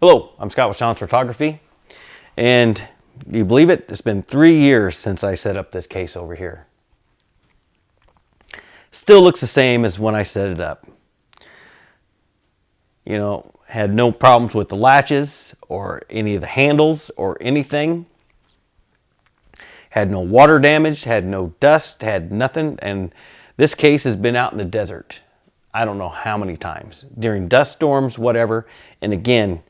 Hello, I'm Scott with Shoms Photography, and do you believe it? It's been 3 years since I set up this case over here. Still looks the same as when I set it up. You know, had no problems with the latches or any of the handles or anything. Had no water damage, had no dust, had nothing, and this case has been out in the desert. I don't know how many times, during dust storms, whatever, and again,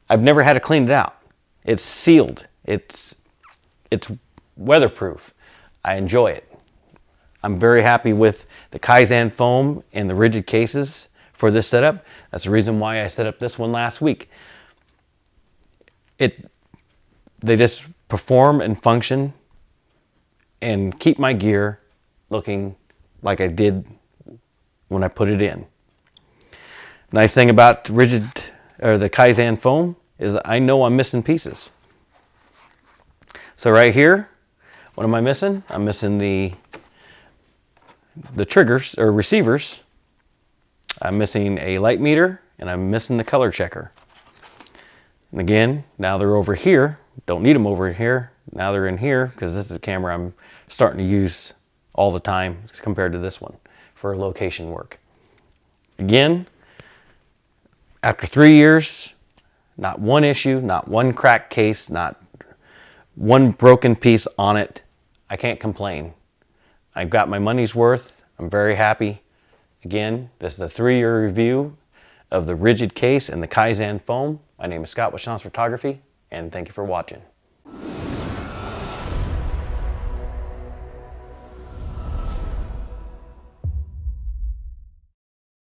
I've never had to clean it out. It's sealed. It's weatherproof. I enjoy it. I'm very happy with the Kaizen foam and the RIDGID cases for this setup. That's the reason why I set up this one last week. They just perform and function and keep my gear looking like I did when I put it in. Nice thing about RIDGID or the Kaizen foam is I know I'm missing pieces. So right here, what am I missing? I'm missing the triggers or receivers. I'm missing a light meter and I'm missing the color checker. And again, now they're over here. Don't need them over here. Now they're in here because this is a camera I'm starting to use all the time compared to this one for location work. Again, after 3 years, not one issue, not one cracked case, not one broken piece on it. I can't complain. I've got my money's worth. I'm very happy. Again, this is a 3-year review of the RIDGID case and the Kaizen foam. My name is Scott with Shoms Photography, and thank you for watching.